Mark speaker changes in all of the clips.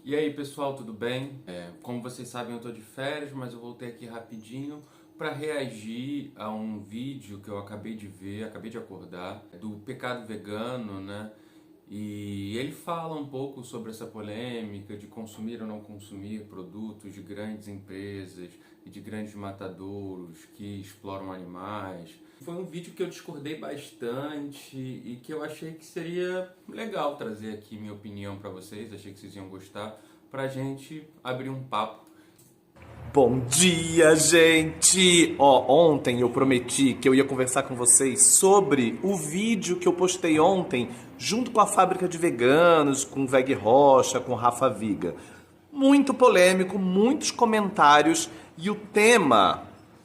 Speaker 1: E aí pessoal, tudo bem? Como vocês sabem, eu tô de férias, mas eu voltei aqui rapidinho para reagir a um vídeo que eu acabei de ver, acabei de acordar, do pecado vegano, né? E ele fala um pouco sobre essa polêmica de consumir ou não consumir produtos de grandes empresas e de grandes matadouros que exploram animais. Foi um vídeo que eu discordei bastante e que eu achei que seria legal trazer aqui minha opinião para vocês, achei que vocês iam gostar, pra gente abrir um papo.
Speaker 2: Bom dia, gente! Ontem eu prometi que eu ia conversar com vocês sobre o vídeo que eu postei ontem junto com a Fábrica de Veganos, com o Veg Rocha, com o Rafa Viga. Muito polêmico, muitos comentários e o tema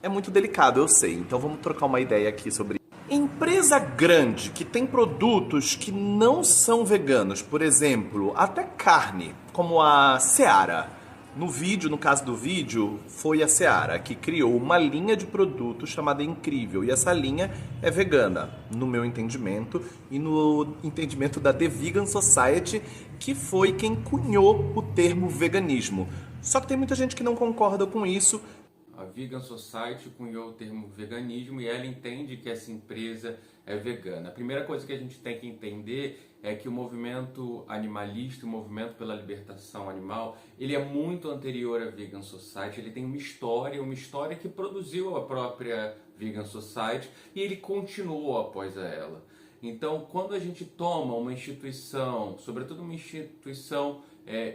Speaker 2: é muito delicado, eu sei. Então vamos trocar uma ideia aqui sobre empresa grande que tem produtos que não são veganos, por exemplo, até carne, como a Seara. No vídeo, no caso do vídeo, foi a Seara que criou uma linha de produtos chamada Incrível. E essa linha é vegana, no meu entendimento, e no entendimento da The Vegan Society, que foi quem cunhou o termo veganismo. Só que tem muita gente que não concorda com isso.
Speaker 1: A Vegan Society cunhou o termo veganismo e ela entende que essa empresa é vegana. A primeira coisa que a gente tem que entender é que o movimento animalista, o movimento pela libertação animal, ele é muito anterior à Vegan Society, ele tem uma história que produziu a própria Vegan Society e ele continuou após ela. Então, quando a gente toma uma instituição, sobretudo uma instituição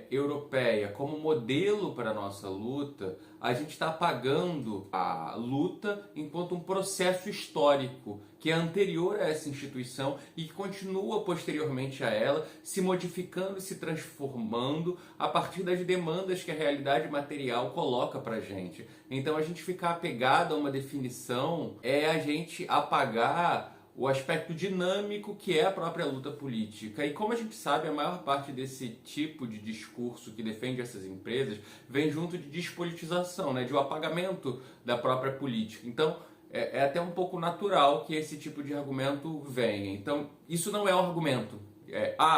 Speaker 1: europeia, como modelo para a nossa luta, a gente está apagando a luta enquanto um processo histórico que é anterior a essa instituição e que continua posteriormente a ela, se modificando e se transformando a partir das demandas que a realidade material coloca para a gente. Então, a gente ficar apegado a uma definição é a gente apagar o aspecto dinâmico que é a própria luta política. E como a gente sabe, a maior parte desse tipo de discurso que defende essas empresas vem junto de despolitização, né? De um apagamento da própria política. Então, é até um pouco natural que esse tipo de argumento venha. Então, isso não é um argumento.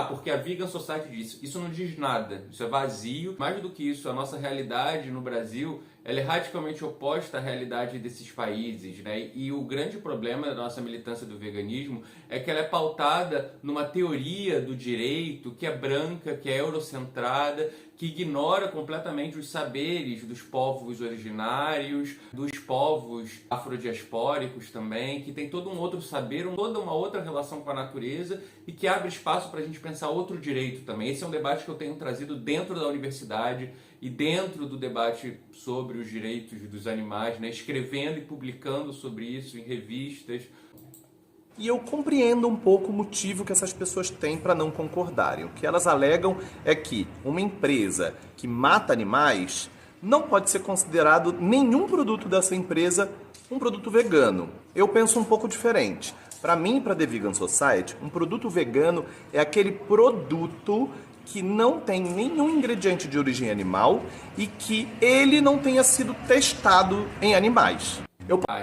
Speaker 1: Porque a Vegan Society disse. Isso não diz nada, isso é vazio. Mais do que isso, a nossa realidade no Brasil, ela é radicalmente oposta à realidade desses países, né? E o grande problema da nossa militância do veganismo é que ela é pautada numa teoria do direito que é branca, que é eurocentrada, que ignora completamente os saberes dos povos originários, dos povos afrodiaspóricos também, que tem todo um outro saber, toda uma outra relação com a natureza e que abre espaço para a gente pensar outro direito também. Esse é um debate que eu tenho trazido dentro da universidade e dentro do debate sobre os direitos dos animais, né? Escrevendo e publicando sobre isso em revistas.
Speaker 2: E eu compreendo um pouco o motivo que essas pessoas têm para não concordarem. O que elas alegam é que uma empresa que mata animais não pode ser considerado nenhum produto dessa empresa um produto vegano. Eu penso um pouco diferente. Para mim, para The Vegan Society, um produto vegano é aquele produto que não tem nenhum ingrediente de origem animal e que ele não tenha sido testado em animais.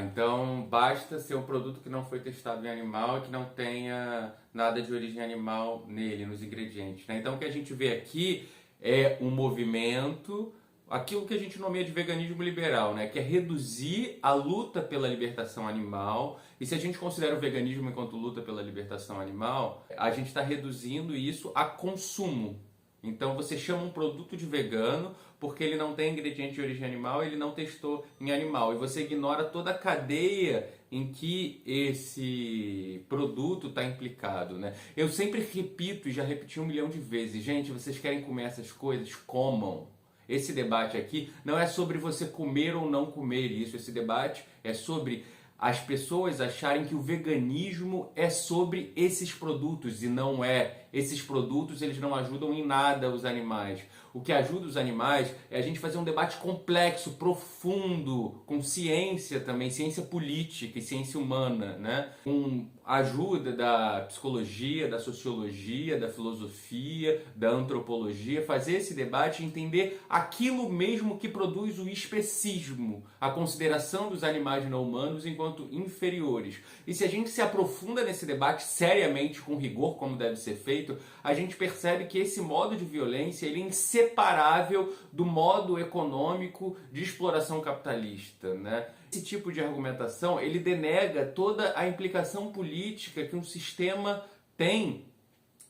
Speaker 1: Então basta ser um produto que não foi testado em animal e que não tenha nada de origem animal nele, nos ingredientes, né? Então o que a gente vê aqui é um movimento, aquilo que a gente nomeia de veganismo liberal, né? Que é reduzir a luta pela libertação animal. E se a gente considera o veganismo enquanto luta pela libertação animal, a gente está reduzindo isso a consumo. Então você chama um produto de vegano porque ele não tem ingrediente de origem animal, ele não testou em animal. E você ignora toda a cadeia em que esse produto está implicado, né? Eu sempre repito e já repeti 1 milhão de vezes. Gente, vocês querem comer essas coisas? Comam. Esse debate aqui não é sobre você comer ou não comer isso. Esse debate é sobre as pessoas acharem que o veganismo é sobre esses produtos e não é. Esses produtos, eles não ajudam em nada os animais. O que ajuda os animais é a gente fazer um debate complexo, profundo, com ciência também, ciência política e ciência humana, né? Com a ajuda da psicologia, da sociologia, da filosofia, da antropologia, fazer esse debate e entender aquilo mesmo que produz o especismo, a consideração dos animais não humanos enquanto inferiores. E se a gente se aprofunda nesse debate seriamente, com rigor, como deve ser feito, respeito, a gente percebe que esse modo de violência ele é inseparável do modo econômico de exploração capitalista, né? Esse tipo de argumentação ele denega toda a implicação política que um sistema tem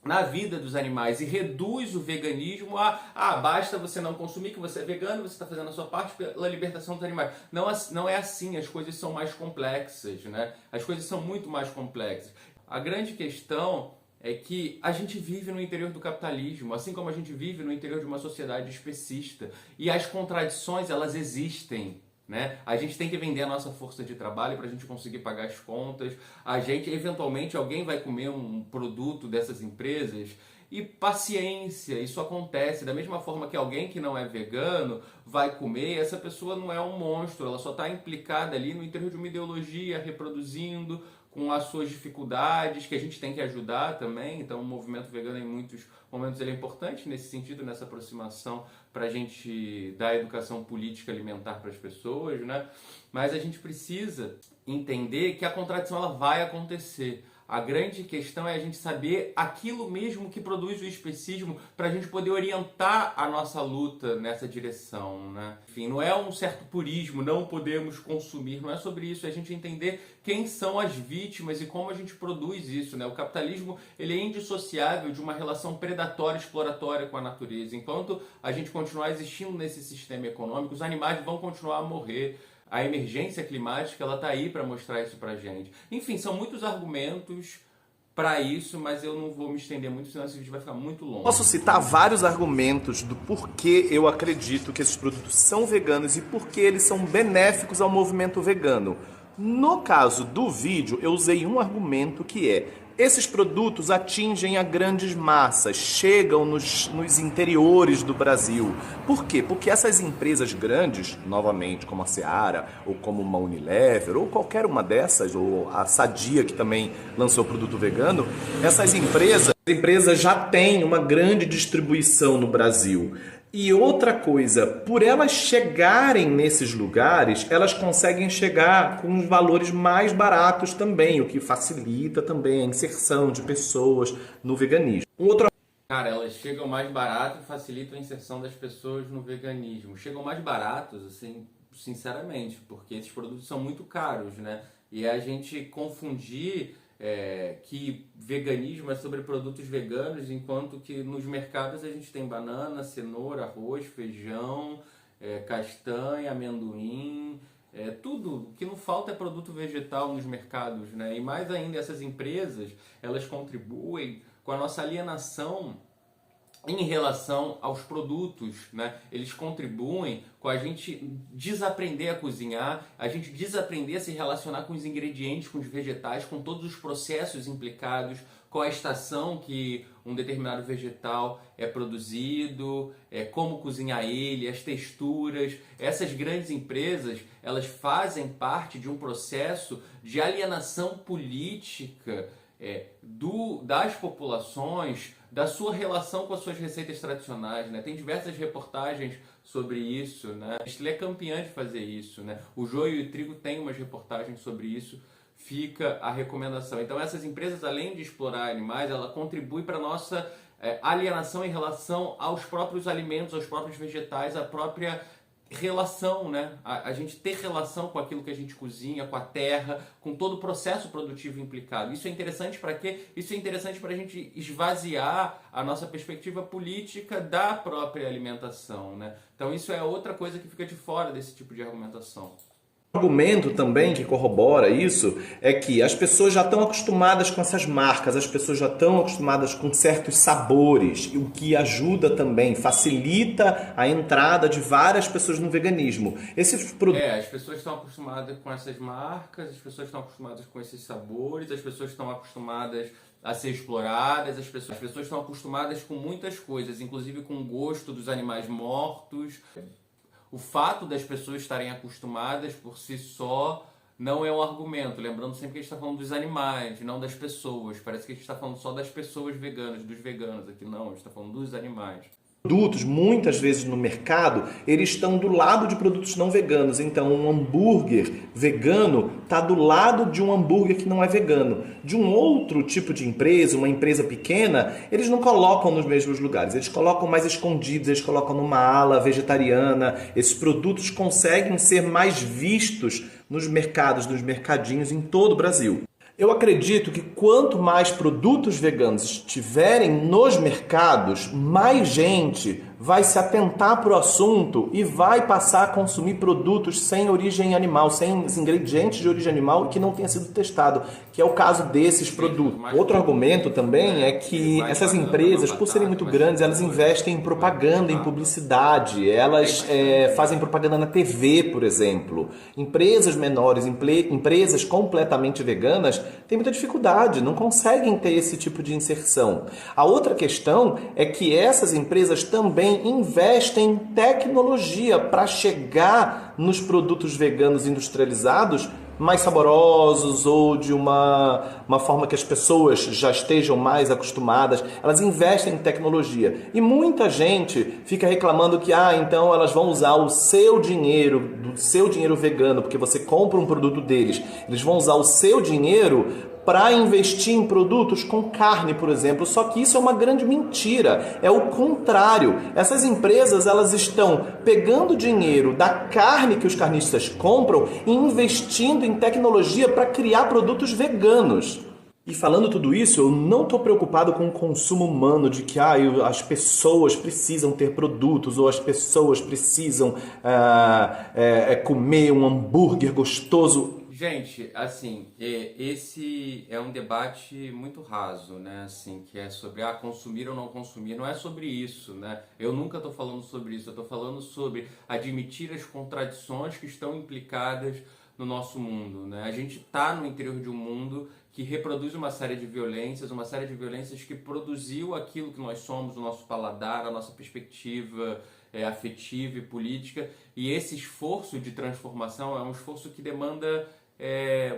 Speaker 1: na vida dos animais e reduz o veganismo a basta você não consumir, que você é vegano, você está fazendo a sua parte pela libertação dos animais. Não é assim, as coisas são mais complexas, né? As coisas são muito mais complexas. A grande questão é que a gente vive no interior do capitalismo, assim como a gente vive no interior de uma sociedade especista. E as contradições, elas existem. Né? A gente tem que vender a nossa força de trabalho para a gente conseguir pagar as contas. A gente, eventualmente, alguém vai comer um produto dessas empresas e paciência, isso acontece. Da mesma forma que alguém que não é vegano vai comer, essa pessoa não é um monstro, ela só está implicada ali no interior de uma ideologia, reproduzindo com as suas dificuldades, que a gente tem que ajudar também. Então o movimento vegano em muitos momentos ele é importante nesse sentido, nessa aproximação para a gente dar educação política alimentar para as pessoas, né? Mas a gente precisa entender que a contradição ela vai acontecer. A grande questão é a gente saber aquilo mesmo que produz o especismo para a gente poder orientar a nossa luta nessa direção, né? Enfim, não é um certo purismo, não podemos consumir, não é sobre isso, é a gente entender quem são as vítimas e como a gente produz isso, né? O capitalismo ele é indissociável de uma relação predatória e exploratória com a natureza. Enquanto a gente continuar existindo nesse sistema econômico, os animais vão continuar a morrer. A emergência climática ela está aí para mostrar isso para a gente. Enfim, são muitos argumentos para isso, mas eu não vou me estender muito, senão esse vídeo vai ficar muito longo.
Speaker 2: Posso citar vários argumentos do porquê eu acredito que esses produtos são veganos e porquê eles são benéficos ao movimento vegano. No caso do vídeo, eu usei um argumento que é: esses produtos atingem a grandes massas, chegam nos interiores do Brasil. Por quê? Porque essas empresas grandes, novamente, como a Seara, ou como uma Unilever, ou qualquer uma dessas, ou a Sadia, que também lançou produto vegano, essas empresas já têm uma grande distribuição no Brasil. E outra coisa, por elas chegarem nesses lugares, elas conseguem chegar com os valores mais baratos também, o que facilita também a inserção de pessoas no veganismo.
Speaker 1: Cara, elas chegam mais barato e facilitam a inserção das pessoas no veganismo. Chegam mais baratos, assim, sinceramente, porque esses produtos são muito caros, né? E a gente confundir que veganismo é sobre produtos veganos, enquanto que nos mercados a gente tem banana, cenoura, arroz, feijão, castanha, amendoim, tudo. O que não falta é produto vegetal nos mercados, né? E mais ainda, essas empresas, elas contribuem com a nossa alienação em relação aos produtos, né? Eles contribuem com a gente desaprender a cozinhar, a gente desaprender a se relacionar com os ingredientes, com os vegetais, com todos os processos implicados, qual a estação que um determinado vegetal é produzido, como cozinhar ele, as texturas. Essas grandes empresas, elas fazem parte de um processo de alienação política das populações, da sua relação com as suas receitas tradicionais, né? Tem diversas reportagens sobre isso, né? A Nestlé é campeã de fazer isso, né? O Joio e o Trigo tem umas reportagens sobre isso, fica a recomendação. Então essas empresas, além de explorar animais, ela contribui para a nossa alienação em relação aos próprios alimentos, aos próprios vegetais, à própria relação, né? A gente ter relação com aquilo que a gente cozinha, com a terra, com todo o processo produtivo implicado. Isso é interessante para quê? Isso é interessante para a gente esvaziar a nossa perspectiva política da própria alimentação, né? Então isso é outra coisa que fica de fora desse tipo de argumentação.
Speaker 2: Um argumento também que corrobora isso é que as pessoas já estão acostumadas com essas marcas, as pessoas já estão acostumadas com certos sabores, o que ajuda também, facilita a entrada de várias pessoas no veganismo. Esses produtos...
Speaker 1: As pessoas estão acostumadas com essas marcas, as pessoas estão acostumadas com esses sabores, as pessoas estão acostumadas a ser exploradas, as pessoas estão acostumadas com muitas coisas, inclusive com o gosto dos animais mortos. O fato das pessoas estarem acostumadas por si só não é um argumento. Lembrando sempre que a gente está falando dos animais, não das pessoas. Parece que a gente está falando só das pessoas veganas, dos veganos aqui. Não, a gente está falando dos animais.
Speaker 2: Produtos, muitas vezes no mercado, eles estão do lado de produtos não veganos. Então, um hambúrguer vegano está do lado de um hambúrguer que não é vegano. De um outro tipo de empresa, uma empresa pequena, eles não colocam nos mesmos lugares. Eles colocam mais escondidos, eles colocam numa ala vegetariana. Esses produtos conseguem ser mais vistos nos mercados, nos mercadinhos em todo o Brasil. Eu acredito que quanto mais produtos veganos estiverem nos mercados, mais gente vai se atentar para o assunto e vai passar a consumir produtos sem origem animal, sem ingredientes de origem animal que não tenha sido testado, que é o caso desses produtos. Outro argumento também é que essas empresas, por serem muito grandes, elas investem em propaganda, em publicidade, elas fazem propaganda na TV, por exemplo. Empresas menores, empresas completamente veganas, têm muita dificuldade, não conseguem ter esse tipo de inserção. A outra questão é que essas empresas também investem em tecnologia para chegar nos produtos veganos industrializados mais saborosos ou de uma forma que as pessoas já estejam mais acostumadas. Elas investem em tecnologia. E muita gente fica reclamando que então elas vão usar o seu dinheiro, do seu dinheiro vegano, porque você compra um produto deles. Eles vão usar o seu dinheiro para investir em produtos com carne, por exemplo. Só que isso é uma grande mentira. É o contrário. Essas empresas, elas estão pegando dinheiro da carne que os carnistas compram e investindo em tecnologia para criar produtos veganos. E falando tudo isso, eu não estou preocupado com o consumo humano, de que as pessoas precisam ter produtos ou as pessoas precisam comer um hambúrguer gostoso.
Speaker 1: Gente, assim, esse é um debate muito raso, né? Assim, que é sobre consumir ou não consumir. Não é sobre isso, né? Eu nunca estou falando sobre isso. Eu estou falando sobre admitir as contradições que estão implicadas no nosso mundo, né? A gente está no interior de um mundo que reproduz uma série de violências que produziu aquilo que nós somos, o nosso paladar, a nossa perspectiva afetiva e política. E esse esforço de transformação é um esforço que demanda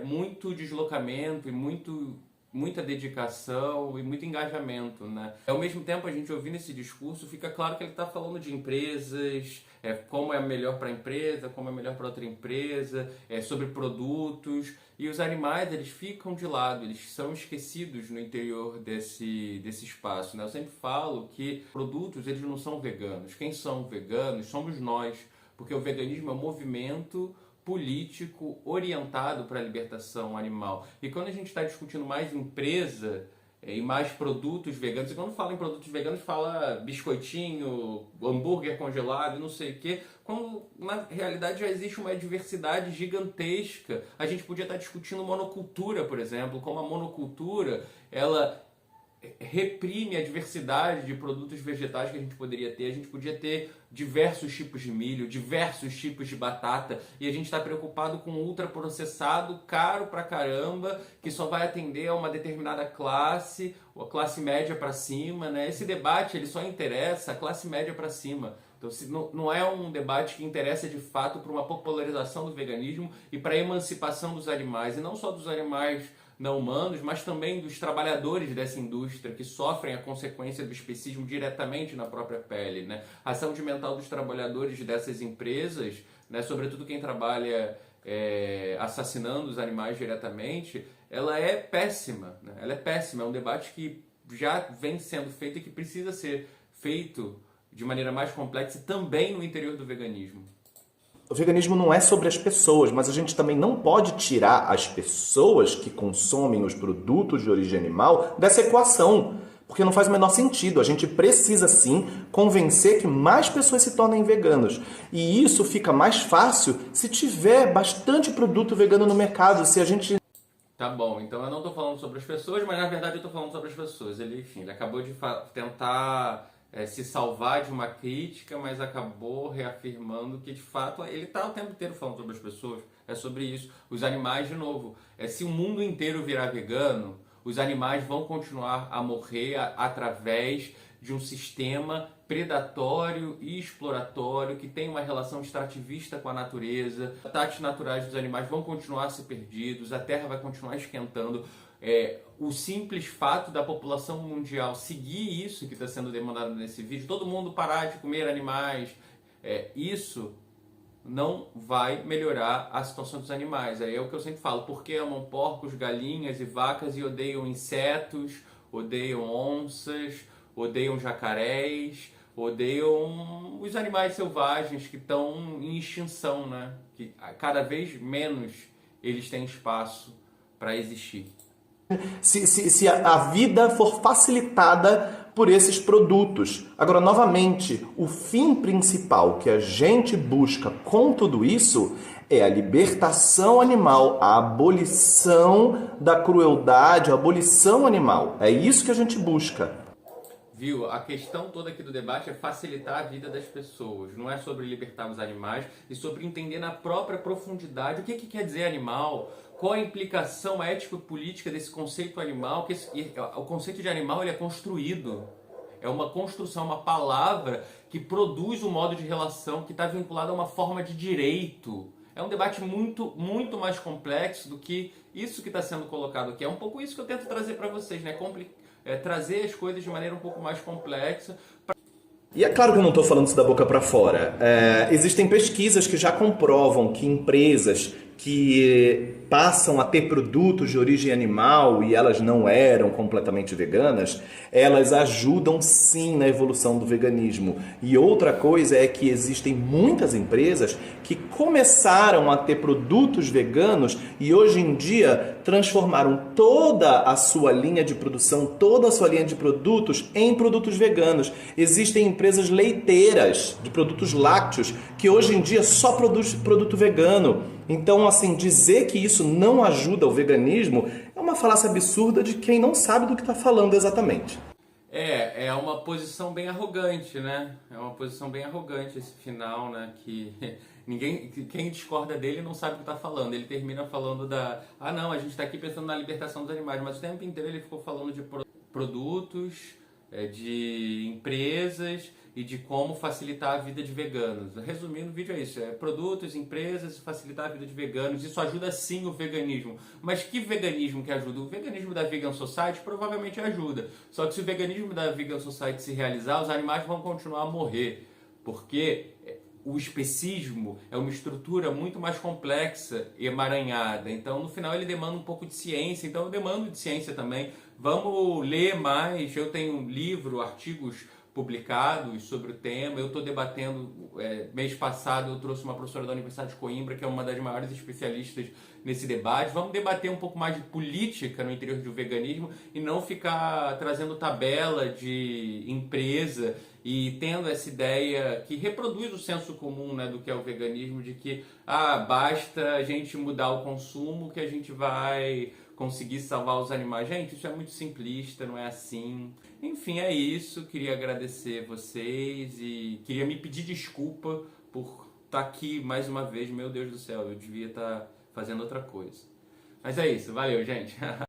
Speaker 1: muito deslocamento e muita dedicação e muito engajamento, né? Ao mesmo tempo, a gente ouvindo esse discurso, fica claro que ele está falando de empresas, como é melhor para a empresa, como é melhor para outra empresa, sobre produtos, e os animais, eles ficam de lado, eles são esquecidos no interior desse espaço, né? Eu sempre falo que produtos, eles não são veganos. Quem são veganos somos nós, porque o veganismo é um movimento político orientado para a libertação animal. E quando a gente está discutindo mais empresa e mais produtos veganos, e quando fala em produtos veganos, fala biscoitinho, hambúrguer congelado, não sei o quê, quando na realidade já existe uma diversidade gigantesca. A gente podia estar discutindo monocultura, por exemplo, como a monocultura, ela reprime a diversidade de produtos vegetais que a gente poderia ter. A gente podia ter diversos tipos de milho, diversos tipos de batata, e a gente está preocupado com ultraprocessado, caro pra caramba, que só vai atender a uma determinada classe, ou a classe média para cima, né? Esse debate ele só interessa a classe média para cima. Então, não é um debate que interessa de fato para uma popularização do veganismo e para a emancipação dos animais, e não só dos animais não humanos, mas também dos trabalhadores dessa indústria que sofrem a consequência do especismo diretamente na própria pele, né? A saúde mental dos trabalhadores dessas empresas, né, sobretudo quem trabalha assassinando os animais diretamente, ela é péssima, né? Ela é péssima, é um debate que já vem sendo feito e que precisa ser feito de maneira mais complexa também no interior do veganismo.
Speaker 2: O veganismo não é sobre as pessoas, mas a gente também não pode tirar as pessoas que consomem os produtos de origem animal dessa equação, porque não faz o menor sentido. A gente precisa sim convencer que mais pessoas se tornem veganos. E isso fica mais fácil se tiver bastante produto vegano no mercado, se a gente...
Speaker 1: Tá bom, então eu não estou falando sobre as pessoas, mas na verdade eu estou falando sobre as pessoas. Ele acabou de tentar se salvar de uma crítica, mas acabou reafirmando que de fato ele está o tempo inteiro falando sobre as pessoas. É sobre isso. Os animais, de novo, se o mundo inteiro virar vegano, os animais vão continuar a morrer através de um sistema predatório e exploratório que tem uma relação extrativista com a natureza. Os habitats naturais dos animais vão continuar a ser perdidos, a terra vai continuar esquentando. O simples fato da população mundial seguir isso que está sendo demandado nesse vídeo, todo mundo parar de comer animais, isso não vai melhorar a situação dos animais. Aí é o que eu sempre falo, por que amam porcos, galinhas e vacas e odeiam insetos, odeiam onças, odeiam jacarés, odeiam os animais selvagens que estão em extinção, né? Que cada vez menos eles têm espaço para existir.
Speaker 2: Se a vida for facilitada por esses produtos. Agora, novamente, o fim principal que a gente busca com tudo isso é a libertação animal, a abolição da crueldade, a abolição animal. É isso que a gente busca.
Speaker 1: Viu? A questão toda aqui do debate é facilitar a vida das pessoas. Não é sobre libertar os animais e sobre entender na própria profundidade o que quer dizer animal, qual a implicação ético-política desse conceito animal. O conceito de animal ele é construído. É uma construção, uma palavra que produz um modo de relação que está vinculado a uma forma de direito. É um debate muito, muito mais complexo do que isso que está sendo colocado aqui. É um pouco isso que eu tento trazer para vocês, né? Trazer as coisas de maneira um pouco mais complexa.
Speaker 2: E é claro que eu não estou falando isso da boca para fora. Existem pesquisas que já comprovam que empresas que passam a ter produtos de origem animal e elas não eram completamente veganas, elas ajudam sim na evolução do veganismo. E outra coisa é que existem muitas empresas que começaram a ter produtos veganos e hoje em dia transformaram toda a sua linha de produção, toda a sua linha de produtos em produtos veganos. Existem empresas leiteiras de produtos lácteos que hoje em dia só produz produto vegano. Então, assim, dizer que isso não ajuda o veganismo é uma falácia absurda de quem não sabe do que está falando exatamente.
Speaker 1: É uma posição bem arrogante, né? É uma posição bem arrogante esse final, né? Que quem discorda dele não sabe o que está falando. Ele termina falando não, a gente está aqui pensando na libertação dos animais, mas o tempo inteiro ele ficou falando de produtos, de empresas e de como facilitar a vida de veganos. Resumindo, o vídeo é isso, produtos, empresas, facilitar a vida de veganos. Isso ajuda sim o veganismo. Mas que veganismo que ajuda? O veganismo da Vegan Society provavelmente ajuda. Só que se o veganismo da Vegan Society se realizar, os animais vão continuar a morrer. Porque o especismo é uma estrutura muito mais complexa e emaranhada. Então, no final, ele demanda um pouco de ciência. Então, eu demando de ciência também. Vamos ler mais. Eu tenho um livro, artigos publicados sobre o tema. Eu estou debatendo, mês passado eu trouxe uma professora da Universidade de Coimbra, que é uma das maiores especialistas nesse debate. Vamos debater um pouco mais de política no interior do veganismo e não ficar trazendo tabela de empresa e tendo essa ideia que reproduz o senso comum, né, do que é o veganismo, de que basta a gente mudar o consumo que a gente vai conseguir salvar os animais. Gente, isso é muito simplista, não é assim. Enfim, é isso. Queria agradecer vocês e queria me pedir desculpa por estar aqui mais uma vez. Meu Deus do céu, eu devia estar fazendo outra coisa. Mas é isso. Valeu, gente.